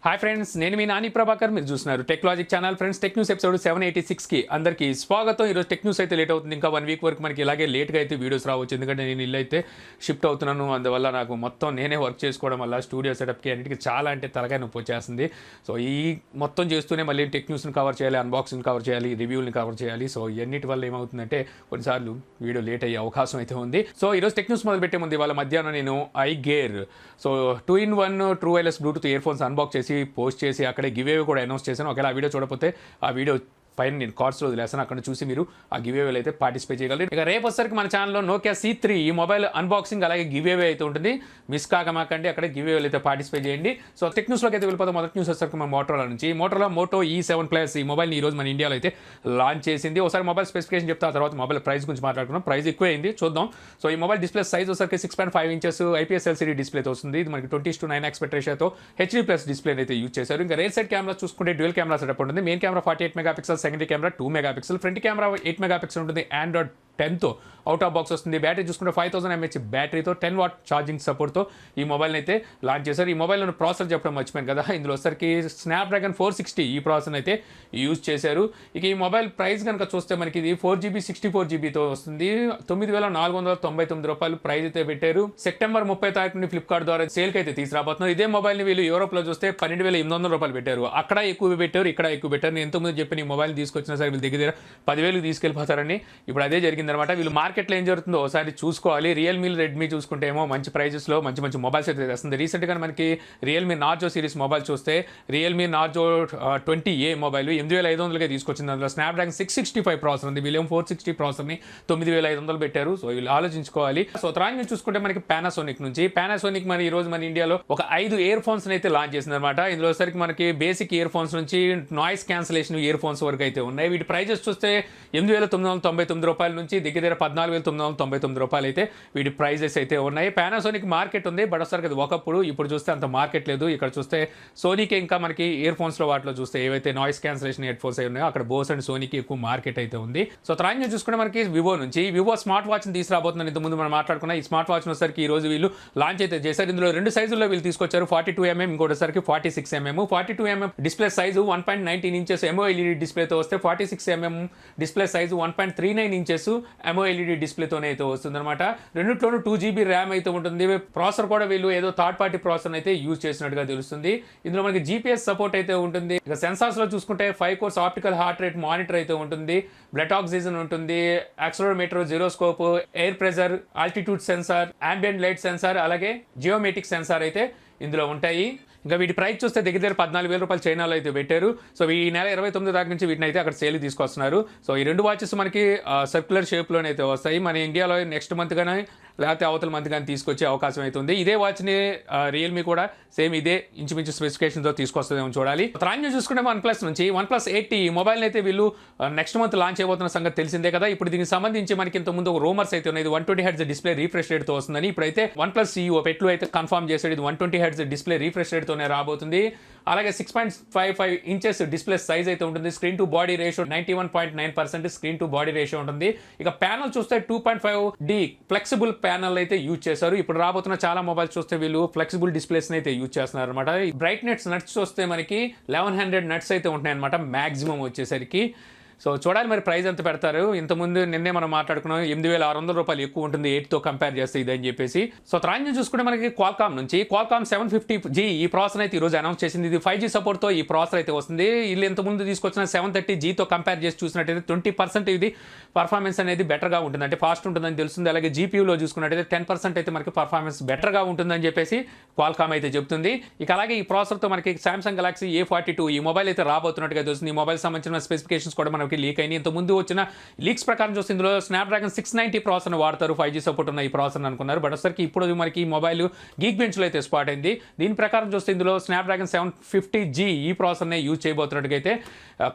Hi friends, నేను మీ నాని ప్రభాకర్. మీరు చూస్తున్నారు Technologic channel. Friends, tech news episode 786కి అందరికీ స్వాగతం. ఈరోజు టెక్ న్యూస్ అయితే లేట్ అవుతుంది. ఇంకా 1 వీక్ వరకు మనకి ఇలాగే లేట్గా అయితే వీడియోస్ రావచ్చు. ఎందుకంటే నేను ఇల్లు అయితే షిఫ్ట్ అవుతున్నాను. అందువల్ల నాకు మొత్తం నేనే వర్క్ చేసుకోవడం వల్ల స్టూడియో సెటప్కి అన్నిటికీ చాలా అంటే తలకాయ నొప్పి వచ్చేస్తుంది. సో ఈ మొత్తం చేస్తూనే మళ్ళీ టెక్ న్యూస్ని కవర్ చేయాలి, అన్బాక్సింగ్ కవర్ చేయాలి, రివ్యూని కవర్ చేయాలి. సో ఇవన్నిటి వల్ల ఏమవుతుందంటే కొన్నిసార్లు వీడియో లేట్ అయ్యే అవకాశం అయితే ఉంది. సో ఈరోజు టెక్ న్యూస్ మొదలు పెట్టే ముందు ఇవాళ మధ్యాహ్నం నేను iGear 2-in-1 true wireless Bluetooth ear phones unbox చేసి పోస్ట్ చేసి అక్కడే గివ్ అవే కూడా అనౌన్స్ చేశాను. ఒకవేళ ఆ వీడియో చూడకపోతే ఆ వీడియో పైన నేను కార్డ్స్లో వదిలేస్తాను, అక్కడ చూసి మీరు ఆ గివ్ అవేలు అయితే పార్టిసిపేట్ చేయగలరు. ఇక రేపు వచ్చేసరికి మన ఛానల్లో Nokia C3 ఈ మొబైల్ అన్బాక్సింగ్ అలాగే గివ్ అవే అయితే ఉంటుంది. మిస్ కాకమాకండి, అక్కడ గివ్ అవేలు అయితే పార్టిసిపేట్ చేయండి. సో టెక్ న్యూస్లోకి అయితే వెళ్ళిపోతాం. మొదటి న్యూస్ వచ్చేసరికి మన మోటోరోలా నుంచి. మోటోరోలా Moto E7+ ఈ మొబైల్ని ఈరోజు మన ఇండియాలో అయితే లాంచ్ చేసింది. ఒకసారి మొబైల్ స్పెసిఫికేషన్ చెప్తా, ఆ తర్వాత మొబైల్ ప్రైస్ గురించి మాట్లాడుకున్నాం. ప్రైస్ ఎక్కువ అయింది, చూద్దాం. సో ఈ మొబైల్ డిస్ప్లే సైజ్ వచ్చేసరికి 6.5 ఇంచెస్ IPS LCD డిస్ప్లేతో వస్తుంది. ఇది మనకి 20:9 ఆస్పెక్ట్ రేషియోతో HD+ డిస్ప్లే అయితే యూజ్ చేశారు. ఇంకా రేర్ సైడ్ కెమెరా చూసుకుంటే డ్యూయల్ కెమెరా సెటప్ ఉంటుంది. Main camera 48 megapixel, secondary camera 2 megapixel, front camera 8 megapixel ఉంటుంది. Android 10తో అవుట్ ఆఫ్ బాక్స్ వస్తుంది. బ్యాటరీ చూసుకుంటే 5000 mAh బ్యాటరీతో 10 వాట్ ఛార్జింగ్ సపోర్ట్తో ఈ మొబైల్ని అయితే లాంచ్ చేశారు. ఈ మొబైల్లో ప్రాసెసర్ చెప్పడం మర్చిపోయాను కదా, ఇందులో వచ్చరికి స్నాప్డ్రాగన్ 460 ఈ ప్రాసెసర్ అయితే యూజ్ చేశారు. ఇక ఈ మొబైల్ ప్రైస్ కనుక చూస్తే మనకి ఇది 4GB 64GBతో వస్తుంది. 9499 రూపాయలు ప్రైస్ అయితే పెట్టారు. సెప్టెంబర్ 30 తారీఖు నుండి ఫ్లిప్కార్ట్ ద్వారా సేల్కి అయితే తీసుకురాబోతున్నారు. ఇదే మొబైల్ని వీళ్ళు యూరోప్లో చూస్తే 12,800 రూపాయలు పెట్టారు. అక్కడ ఎక్కువ పెట్టారు, ఇక్కడ ఎక్కువ పెట్టారు. నేను ఎంతమంది చెప్పిన ఈ మొబైల్ తీసుకొచ్చినా సరే వీళ్ళు దగ్గర 10,000 తీసుకెళ్ళిపోతారని ఇప్పుడు అదే జరిగింది అనమాట. వీళ్ళు మార్కెట్లో ఏం జరుగుతుందో ఒకసారి చూసుకోవాలి. రియల్మీ, రెడ్మీ చూసుకుంటే ఏమో మంచి ప్రైజెస్లో మంచి మొబైల్స్ అయితే తెస్తుంది. రీసెంట్గా మనకి రియల్మీ నార్జో సిరీస్ మొబైల్ చూస్తే రియల్మీ నార్జో 20A మొబైల్ 8,500కే తీసుకొచ్చింది. అందులో స్నాప్డ్రాగన్ 665 ప్రాసెసర్ ఉంది. వీళ్ళేమో 460 ప్రాసెసర్ని 9,500 పెట్టారు. సో వీళ్ళు ఆలోచించుకోవాలి. సో తర్వాత చూసుకుంటే మనకి పానాసోనిక్ నుంచి. పానాసోనిక్ మరి ఈ రోజు మన ఇండియాలో ఒక 5 ఇయర్ ఫోన్స్ అయితే లాంచ్ చేసింది అనమాట. ఇందులో సరికి మనకి బేసిక్ ఇయర్ ఫోన్స్ నుంచి నాయిస్ క్యాన్సిలేషన్ ఇయర్ ఫోన్స్ వరకు అయితే ఉన్నాయి. వీటి ప్రైజెస్ చూస్తే 8,999 రూపాయల నుంచి దగ్గర 14,999 రూపాయలు అయితే వీటి ప్రైజెస్ అయితే ఉన్నాయి. పానాసోనిక్ మార్కెట్ ఉంది, బట్ ఒకసారి ఒకప్పుడు, ఇప్పుడు చూస్తే అంత మార్కెట్ లేదు. ఇక్కడ చూస్తే సోనీకి ఇంకా మనకి ఇయర్ ఫోన్స్లో వాటిలో చూస్తే ఏవైతే నాయిస్ క్యాన్సిలేషన్ హెడ్ ఫోన్స్ అయి ఉన్నాయో అక్కడ బోస్ అండ్ సోనీకి ఎక్కువ మార్కెట్ అయితే ఉంది. సో తర్వాత చూసుకుంటే మనకి వివో నుంచి వివో స్మార్ట్ వాచ్ని తీసుకురాబోతున్నారు. ఇంతకుముందు మనం మాట్లాడుకున్న ఈ స్మార్ట్ వాచ్ వచ్చేసరికి ఈ రోజు వీళ్ళు లాంచ్ అయితే చేశారు. ఇందులో 2 సైజుల్లో వీళ్ళు తీసుకొచ్చారు. 42mm, ఇంకోటిసరికి 46mm. 42mm display size 1.19 inches AMOLED డిస్ప్లేతో వస్తే 46mm display size 1.39 inches AMOLED డిస్ప్లేతోనే అయితే వస్తుందన్నమాట. రెండిట్లోనూ 2GB ర్యామ్ అయితే ఉంటుంది. ప్రాసెసర్ కూడా వీళ్ళు ఏదో థర్డ్ పార్టీ ప్రాసెసర్ అయితే యూజ్ చేసినట్టుగా తెలుస్తుంది. ఇందులో మనకి GPS సపోర్ట్ అయితే ఉంటుంది. ఇక సెన్సార్స్ లో చూసుకుంటే 5 cores optical heart rate monitor అయితే ఉంటుంది. బ్లడ్ ఆక్సిజన్ ఉంటుంది, accelerometer, gyroscope, air pressure, altitude sensor, ambient light sensor, అలాగే జియోమెట్రిక్ సెన్సార్ అయితే ఇందులో ఉంటాయి. ఇంకా వీటి ప్రైస్ చూస్తే దగ్గర 14,000 రూపాయలు చైనాలో అయితే పెట్టారు. సో ఈ నెల 29 తారీఖు నుంచి వీటిని అయితే అక్కడ సేల్ తీసుకొస్తున్నారు. సో ఈ 2 వాచెస్ మనకి సర్క్యులర్ షేప్లోనే అయితే వస్తాయి. మన ఇండియాలో నెక్స్ట్ మంత్ కానీ లేకపోతే అవతల మంత్ కానీ తీసుకొచ్చే అవకాశం అయితే ఉంది. ఇదే వాచ్ని రియల్మీ కూడా సేమ్ ఇదే ఇంచుమించు స్పెసిఫికేషన్తో తీసుకొస్తుందేమో చూడాలి. తర్వాత చూసుకుంటే OnePlus నుంచి OnePlus 8T ఈ మొబైల్ అయితే వీళ్ళు నెక్స్ట్ మంత్ లాంచ్ అయిపోతున్న సంగతి తెలిసిందే కదా. ఇప్పుడు దీనికి సంబంధించి మనకి ఇంతకుముందు రూమర్స్ అయితే ఉన్నాయి. 120Hz డిస్ప్లే రీఫ్రెష్ రేట్తో వస్తుందని. ఇప్పుడైతే OnePlus CEO పెట్లు అయితే కన్ఫర్మ్ చేశాడు. ఇది 120Hz డిస్ప్లే రీఫ్రెష్ రేట్తోనే రాబోతుంది. అలాగే 6.55 ఇంచెస్ డిస్ప్లే సైజ్ అయితే ఉంటుంది. Screen to body ratio 91.9% screen to body ratio ఉంటుంది. ఇక ప్యానల్ చూస్తే 2.5D ఫ్లెక్సిబుల్ ప్యానల్ అయితే యూజ్ చేశారు. ఇప్పుడు రాబోతున్న చాలా మొబైల్స్ చూస్తే వీళ్ళు ఫ్లెక్సిబుల్ డిస్ప్లేస్ అయితే యూజ్ చేస్తున్నారు అనమాట. బ్రైట్నెస్ నట్స్ చూస్తే మనకి 1100 నట్స్ అయితే ఉంటాయి అనమాట మాక్సిమం వచ్చేసరికి. సో చూడాలి మరి ప్రైస్ ఎంత పెడతారు. ఇంతకుముందు నిన్నే మనం మాట్లాడుకున్నాం 8,600 రూపాయలు ఎక్కువ ఉంటుంది 8తో కంపేర్ చేస్తే ఇదని చెప్పేసి. సో తర్వాత చూసుకుంటే మనకి క్వాల్కామ్ నుంచి Qualcomm 750G ఈ ప్రాసెసర్ అయితే ఈరోజు అనౌన్స్ చేసింది. ఇది 5G సపోర్ట్తో ఈ ప్రాసెసర్ అయితే వస్తుంది. వీళ్ళు ఇంతకుముందు తీసుకొచ్చిన 730Gతో కంపేర్ చేసి చూసినట్టయితే 20% ఇది పర్ఫార్మెన్స్ అనేది బెటర్గా ఉంటుంది, అంటే ఫాస్ట్ ఉంటుందని తెలుస్తుంది. అలాగే GPUలో చూసుకున్నట్టయితే 10% అయితే మనకి పర్ఫార్మెన్స్ బెటర్గా ఉంటుందని చెప్పేసి Qualcomm అయితే చెప్తుంది. ఇక అలాగే ఈ ప్రాసెసర్తో మనకి Samsung Galaxy A42 ఈ మొబైల్ అయితే రాబోతున్నట్టుగా తెలుస్తుంది. ఈ మొబైల్ సంబంధించిన స్పెసిఫికేషన్స్ కూడా లీక్ అయింది. ఇంతకుముందు వచ్చిన లీక్స్ ప్రకారం చూస్తే ఇందులో స్నాప్డ్రాగన్ 690 ప్రాసెసర్ వాడతారు. 5G సపోర్ట్ ఉన్న ఈ ప్రాసెసర్ అనుకున్నారు, బట్ ఒకసారికి ఇప్పుడు మనకి ఈ మొబైల్ గీక్ బెంచ్లో అయితే స్పాట్ అయింది. దీని ప్రకారం చూస్తే ఇందులో స్నాప్డ్రాగన్ 750G ఈ ప్రాసెసర్నే యూజ్ చేయబోతున్నట్టుగా అయితే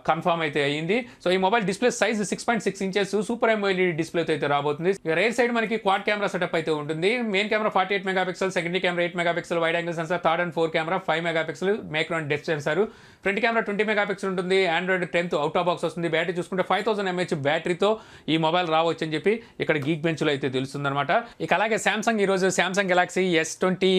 కన్ఫర్మ్ అయితే అయ్యింది. సో ఈ mobile display size 6.6 inches super AMOLED డిస్ప్లేతో అయితే రాబోతుంది. రేర్ సైడ్ మనకి క్వాడ్ కెమెరా సెటప్ అయితే ఉంటుంది. Main camera 48 megapixel, secondary camera 8 megapixel, wide angle censor, third and 4 camera 5 megapixel, micro and depth censor, front camera 20 megapixel ఉంటుంది. Android 10 out of box వస్తుంది. Battery చూసుకుంటే 5000 mAh బ్యాటరీతో ఈ mobile రావచ్చు అని చెప్పి ఇక్కడ గీక్ బెంచ్లో అయితే తెలుస్తుందన్నమాట. ఇక అలాగే సామ్సంగ్ ఈరోజు సామ్సంగ్ గెలాక్సీ S20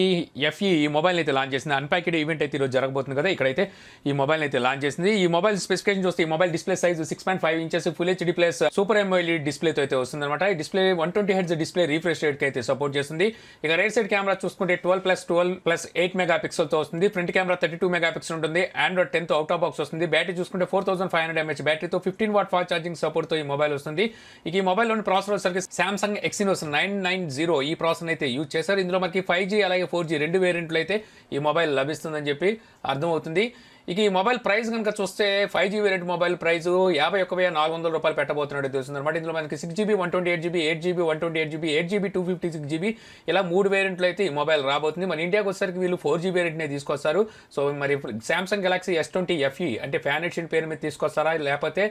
FE ఈ మొబైల్ అయితే లాంచ్ చేసింది. అన్ప్యాక్డ్ ఈవెంట్ అయితే ఈరోజు జరగబోతుంది కదా, ఇక్కడైతే ఈ మొబైల్ అయితే లాంచ్ చేసింది. ఈ మొబైల్ స్పెసిఫికేషన్ చూస్తే ఈ mobile display size 6.5 inches full HD plus super AMOLED డిస్ప్లేతో అయితే వస్తుంది అనమాట. ఈ display 120 Hz display refresh rate కి అయితే సపోర్ట్ చేస్తుంది. ఇక రైట్ సైడ్ కెమెరా చూసుకుంటే 12+12+8 మెగాపిక్సెల్ తో వస్తుంది. ఫ్రంట్ కెమెరా 32 మెగాపిక్సెల్ ఉంటుంది. Android 10 తో అవుట్ ఆఫ్ బాక్స్ వస్తుంది. బ్యాటరీ చూసుకుంటే 4500 mAh బ్యాటరీతో 15 watt fast charging support తో ఈ మొబైల్ వస్తుంది. ఇక ఈ మొబైల్ లోని ప్రాసెసర్ వచ్చేసరికి Samsung Exynos 990 ఈ ప్రాసెసర్ అయితే యూజ్ చేశారు. ఇందులో మనకి 5G అలాగే 4G రెండు వేరియంట్లు అయితే ఈ మొబైల్ లభిస్తుందని చెప్పి అర్థమవుతుంది. ఇక ఈ మొబైల్ ప్రైస్ కనుక చూస్తే 5G వేరియంట్ మొబైల్ ప్రైస్ 51,400 రూపాయలు పెట్టబోతున్నట్టు తెలుస్తుంది అనమాట. ఇందులో మనకి 6GB 128GB 8GB 128GB 8GB 256GB ఇలా 3 వేరియంట్లు అయితే ఈ మొబైల్ రాబోతుంది. మన ఇండియాకి వచ్చేసరికి వీళ్ళు 4G వేరియంట్నే తీసుకొస్తారు. సో మరి సామ్సంగ్ గెలాక్సీ S20 FE అంటే ఫ్యాన్ ఎడిషన్ పేరు మీద తీసుకొస్తారా లేకపోతే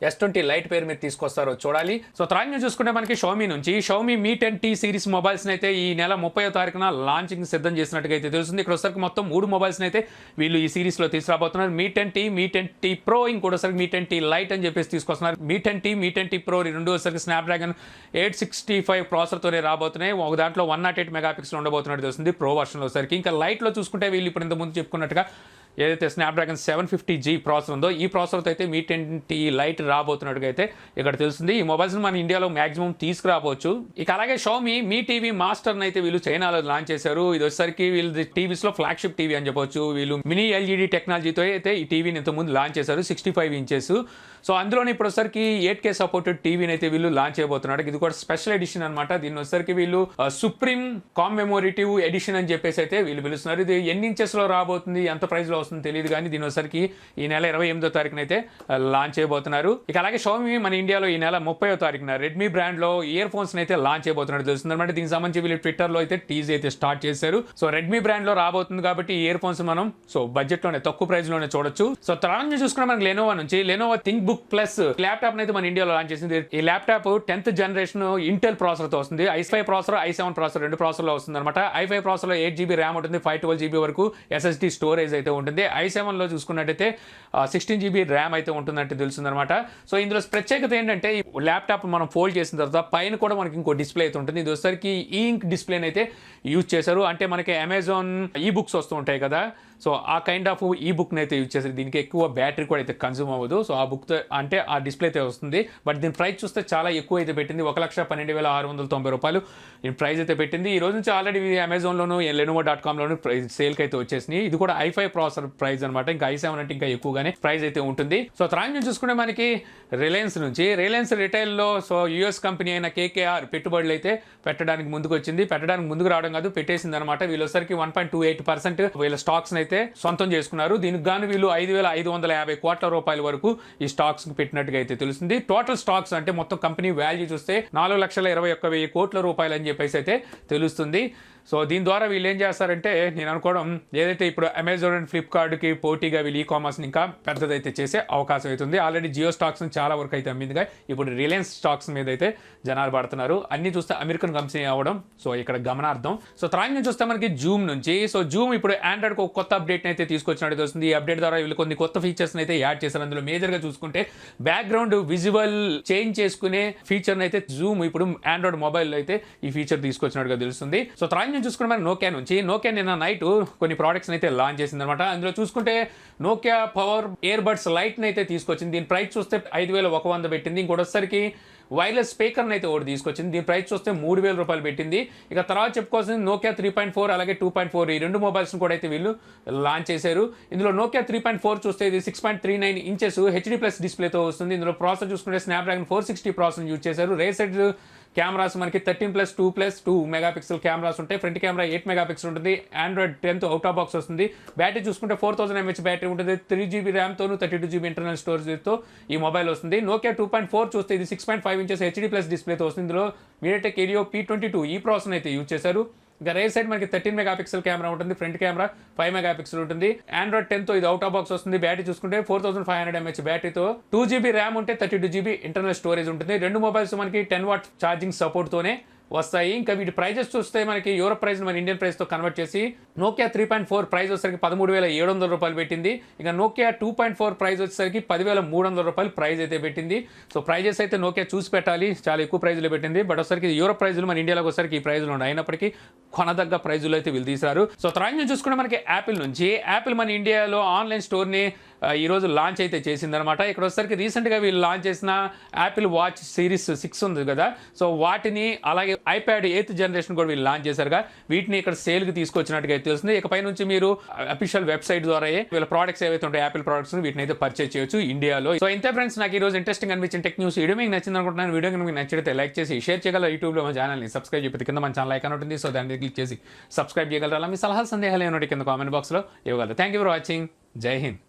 S20 లైట్ పేరు మీద తీసుకొస్తారో చూడాలి. సో తర్వాత చూసుకుంటే మనకి షామీ నుంచి Xiaomi Mi 10T series mobiles అయితే ఈ నెల 30వ తారీఖున లాంచింగ్ సిద్ధం చేసినట్టుగా అయితే తెలుస్తుంది. ఇక్కడ ఒకసారి మొత్తం 3 మొబైల్స్ అయితే వీళ్ళు ఈ సిరీస్ లో తీసుకురాబోతున్నారు. Mi 10T, Mi 10T Pro, ఇంకోటిసారి Mi 10T light అని చెప్పేసి తీసుకొస్తున్నారు. Mi 10T, Mi 10T Pro ఈ రెండు వచ్చేసరికి స్నాప్డ్రాగన్ 865 ప్రాసెసర్ తోనే రాబోతున్నాయి. ఒక దాంట్లో 108 మెగాపిక్సెల్ ఉండబోతున్నట్టు తెలుస్తుంది ప్రో వర్షన్ లో సరికి. ఇంకా లైట్ లో చూసుకుంటే వీళ్ళు ఇప్పుడు ఇంత ముందు చెప్పుకున్నట్టుగా ఏదైతే స్నాప్డ్రాగన్ 750G ప్రాసెసర్ ఉందో ఈ ప్రాసెసర్తో అయితే Mi 10T లైట్ రాబోతున్నట్టుగా అయితే ఇక్కడ తెలుస్తుంది. ఈ మొబైల్స్ మన ఇండియాలో మాక్సిమం తీసుకురాబోచ్చు. ఇక అలాగే షామీ Mi TV మాస్టర్ని అయితే వీళ్ళు చైనాలో లాంచ్ చేశారు. ఇది వచ్చేసరికి వీళ్ళు టీవీస్ లో ఫ్లాగ్షిప్ టీవీ అని చెప్పొచ్చు. వీళ్ళు మినీ LED టెక్నాలజీతో అయితే ఈ టీవీని ఇంతకుముందు లాంచ్ చేశారు 65 ఇంచెస్. సో అందులోనే ఇప్పుడు వచ్చేసరికి 8K సపోర్టెడ్ టీవీని అయితే వీళ్ళు లాంచ్ చేయబోతున్నారు. ఇది కూడా స్పెషల్ ఎడిషన్ అనమాట. దీన్ని వచ్చేసరికి వీళ్ళు సుప్రీం కామెమోరేటివ్ ఎడిషన్ అని చెప్పేసి అయితే వీళ్ళు పిలుస్తున్నారు. ఇది ఎన్ని ఇంచెస్ లో రాబోతుంది, ఎంత ప్రైస్ లో వస్తుంది తెలియదు కానీ దీని వచ్చేసరికి ఈ నెల 28వ తారీఖున అయితే లాంచ్ చేయబోతున్నారు. ఇక అలాగే షామీ మన ఇండియాలో ఈ నెల 30వ తారీఖున రెడ్మీ బ్రాండ్ లో ఇయర్ ఫోన్స్ అయితే లాంచ్ చేయబోతున్నట్టు తెలుస్తుంది అనమాట. దీనికి సంబంధించి వీళ్ళు ట్విట్టర్ లో అయితే టీజ్ అయితే స్టార్ట్ చేశారు. సో రెడ్మీ బ్రాండ్ లో రాబోతుంది కాబట్టి ఇయర్ ఫోన్స్ మనం సో బడ్జెట్ లోనే తక్కువ ప్రైస్ లోనే చూడొచ్చు. సో తర్వాత చూసుకున్నా మనకి లెనోవా నుంచి Lenovo think book plus laptop అయితే మన ఇండియాలో లాంచ్ చేసింది. ఈ laptop 10th generation Intel processor తో వస్తుంది. i5 ప్రాసెసర్, i7 ప్రాసెసర్ రెండు ప్రాసెసర్ లో వస్తుంది అనమాట. i5 ప్రాసెసర్ లో 8GB ర్యామ్ ఉంటుంది, 512GB వరకు SSD స్టోరేజ్ అయితే ఉంటుంది. i7 లో చూసుకున్నట్టయితే 16GB ర్యామ్ అయితే ఉంటుందంటే తెలుస్తుంది అనమాట. సో ఇందులో ప్రత్యేకత ఏంటంటే ఈ ల్యాప్టాప్ మనం ఫోల్డ్ చేసిన తర్వాత పైన కూడా మనకి ఇంకో డిస్ప్లే అయితే ఉంటుంది. ఇది వచ్చేసరికి ఈ ఇంక్ డిస్ప్లేని అయితే యూజ్ చేశారు. అంటే మనకి అమెజాన్ ఈ బుక్స్ వస్తూ ఉంటాయి కదా, సో ఆ కైండ్ ఆఫ్ ఈ బుక్ని అయితే యూజ్ చేశారు. దీనికి ఎక్కువ బ్యాటరీ కూడా అయితే కన్జ్యూమ్ అవ్వదు. సో ఆ బుక్ అంటే ఆ డిస్ప్లే అయితే వస్తుంది. బట్ దీని ప్రైస్ చూస్తే చాలా ఎక్కువ అయితే పెట్టింది. 1,12,690 రూపాయలు దీని ప్రైస్ అయితే పెట్టింది. ఈ రోజు నుంచి ఆల్రెడీ అమెజాన్లోను lenovo.com సేల్కి అయితే వచ్చేసినాయి. ఇది కూడా i5 ప్రాసెసర్ ప్రైస్ అనమాట. ఇంకా i7 అంటే ఇంకా ఎక్కువగానే ప్రైస్ అయితే ఉంటుంది. సో తర్వాత నుంచి చూసుకుంటే మనకి రిలయన్స్ రిటైల్లో సో యూఎస్ కంపెనీ అయిన KKR పెట్టుబడులు అయితే పెట్టడానికి ముందుకు వచ్చింది. పెట్టడానికి ముందుకు రావడం కాదు, పెట్టేసింది అనమాట. వీళ్ళొసరికి 1.28% వీళ్ళ స్టాక్స్ అయితే సొంతం చేసుకున్నారు. దీనికి గాను వీళ్ళు 5,550 కోట్ల రూపాయల వరకు ఈ స్టాక్స్ పెట్టినట్టుగా అయితే తెలుస్తుంది. టోటల్ స్టాక్స్ అంటే మొత్తం కంపెనీ వాల్యూ చూస్తే 4,21,000 కోట్ల రూపాయలు అని చెప్పేసి అయితే తెలుస్తుంది. సో దీని ద్వారా వీళ్ళు ఏం చేస్తారంటే నేను అనుకోవడం ఏదైతే ఇప్పుడు అమెజాన్ అండ్ ఫ్లిప్కార్ట్కి పోటీగా వీళ్ళు ఈ-కామర్స్ని ఇంకా పెద్దదైతే చేసే అవకాశం అవుతుంది. ఆల్రెడీ జియో స్టాక్స్ని చాలా వరకు అయితే అమ్మిందిగా ఇప్పుడు రిలయన్స్ స్టాక్స్ మీద అయితే జనాలు పడుతున్నారు. అన్ని చూస్తే అమెరికన్ కంపెనీ అవ్వడం సో ఇక్కడ గమనార్థం. సో తర్వాత నుంచి చూస్తే మనకి జూమ్ నుంచి సో జూమ్ ఇప్పుడు ఆండ్రాయిడ్కి ఒక కొత్త అప్డేట్ని అయితే తీసుకొచ్చినట్టు వస్తుంది. ఈ అప్డేట్ ద్వారా వీళ్ళు కొన్ని కొత్త ఫీచర్స్ని అయితే యాడ్ చేశారు. అందులో మేజర్గా చూసుకుంటే బ్యాక్గ్రౌండ్ విజువల్ చేంజ్ చేసుకునే ఫీచర్ని అయితే జూమ్ ఇప్పుడు ఆండ్రాయిడ్ మొబైల్లో అయితే ఈ ఫీచర్ తీసుకొచ్చినట్టుగా తెలుస్తుంది. సో తర్వాత చూసుకుంటే మరి నోకియా నిన్న నైట్ కొన్ని ప్రోడక్ట్స్ అయితే లాంచ్ చేసింది అనమాట. అందులో చూసుకుంటే Nokia power ear buds light అయితే తీసుకొచ్చింది. దీని ప్రైస్ చూస్తే 5,100 పెట్టింది. ఇంకోటిసరికి వైర్లెస్ స్పీకర్ని అయితే ఒకటి తీసుకొచ్చింది. దీని ప్రైస్ చూస్తే 3,000 రూపాయలు పెట్టింది. ఇక తర్వాత చెప్పుకోవాల్సింది నోకియా 3.4 అలాగే 2.4 ఈ రెండు మొబైల్స్ని కూడా అయితే వీళ్ళు లాంచ్ చేశారు. ఇందులో నోకియా 3.4 చూస్తే ఇది 6.39 ఇంచెస్ హెచ్డీ ప్లస్ డిస్ప్లేతో వస్తుంది. ఇందులో ప్రాసెసర్ చూసుకుంటే స్నాప్డ్రాగన్ 460 ప్రాసెసర్ యూజ్ చేశారు. రేర్ సైడ్ కెమెరాస్ మనకి 13+2+2 మెగాపిక్సెల్ కెమెరాస్ ఉంటాయి. ఫ్రంట్ కెమెరా 8 మెగాపిక్సెల్ ఉంటుంది. Android 10 అవుట్ ఆఫ్ బాక్స్ వస్తుంది. బ్యాటరీ చూసుకుంటే 4000 mAh బ్యాటరీ ఉంటుంది. 3GB ర్యామ్తోను 32GB ఇంటర్నల్ స్టోరేజ్తో ఈ మొబైల్ వస్తుంది. నోకియా 2.4 చూస్తే ఇది 6.5 ఇంచెస్ హెచ్డీ ప్లస్ డిస్ప్లేతో వస్తుంది. ఇందులో మీడియాటెక్ హెలియో P22 ఈ ప్రాసెసర్ అయితే యూజ్ చేశారు. ఇంకా రైట్ సైడ్ మనకి 13 మెగాపిక్సెల్ కెమెరా ఉంటుంది. ఫ్రంట్ కెమెరా 5 మెగాపిక్సెల్ ఉంటుంది. Android 10 తో ఇది అవుట్ ఆఫ్ బాక్స్ వస్తుంది. బ్యాటరీ చూసుకుంటే 4500 mAh బ్యాటరీతో 2GB ర్యామ్ ఉంటే 32GB ఇంటర్నల్ స్టోరేజ్ ఉంటుంది. రెండు మొబైల్స్ మనకి 10 వాట్ ఛార్జింగ్ సపోర్ట్ తోనే వస్తాయి. ఇంకా వీటి ప్రైజెస్ చూస్తే మనకి యూరోప్ ప్రైస్ మన ఇండియన్ ప్రైస్తో కన్వర్ట్ చేసి నోకియా 3.4 ప్రైస్ వచ్చేసరికి 13,700 రూపాయలు పెట్టింది. ఇక నోకియా 2.4 ప్రైస్ వచ్చేసరికి 10,300 రూపాయలు ప్రైస్ అయితే పెట్టింది. సో ప్రైజెస్ అయితే నోకియా చూసి పెట్టాలి, చాలా ఎక్కువ ప్రైజ్లో పెట్టింది. బట్ ఒకసారికి యూరోప్ ప్రైజులు మన ఇండియాలోకి వచ్చేసరికి ఈ ప్రైజులు ఉన్నాయి, అయినప్పటికీ కొనదగ్గ ప్రైజులు అయితే వీళ్ళు తీశారు. సో తర్వాత నుంచి చూసుకుంటే మనకి యాపిల్ నుంచి, యాపిల్ మన ఇండియాలో ఆన్లైన్ స్టోర్ని ఈరోజు లాంచ్ అయితే చేసిందనమాట. ఇక్కడ వచ్చేసరికి రీసెంట్గా వీళ్ళు లాంచ్ చేసిన యాపిల్ వాచ్ సిరీస్ 6 ఉంది కదా, సో వాటిని అలాగే ఐప్యాడ్ 8th జనరేషన్ కూడా వీళ్ళు లాంచ్ చేశారుగా, వీటిని ఇక్కడ సేల్కి తీసుకొచ్చినట్టుగా అయితే తెలుస్తుంది. ఇకపై నుంచి మీరు అఫీషియల్ వెబ్సైట్ ద్వారా వీళ్ళ ప్రోడక్ట్స్ ఏవైతే ఉంటాయి యాపిల్ ప్రోడక్ట్స్ వీటిని అయితే పర్చేజ్ చేయొచ్చు ఇండియాలో. సో ఇంతే ఫ్రెండ్స్, నాకు ఈ రోజు ఇంట్రెస్టింగ్ అనిపించిన టెక్ న్యూస్ వీడియో మీకు నచ్చింది అనుకుంటున్నాను. వీడియో కనుక మీకు నచ్చితే లైక్ చేసి షేర్ చేయగలరు. యూట్యూబ్లో మా ఛానల్ని సబ్స్క్రైబ్ చేయకపోతే కింద మన ఛానల్ ఐకాన్ ఉంటుంది, సో దాన్ని క్లిక్ చేసి సబ్స్క్రైబ్ చేయగలరు. అలా మీ సలహాలు సందేహాలు ఏమైనా కింద కామెంట్ బాక్స్లో ఇవ్వగలరు. Thank you for watching. జై హింద్.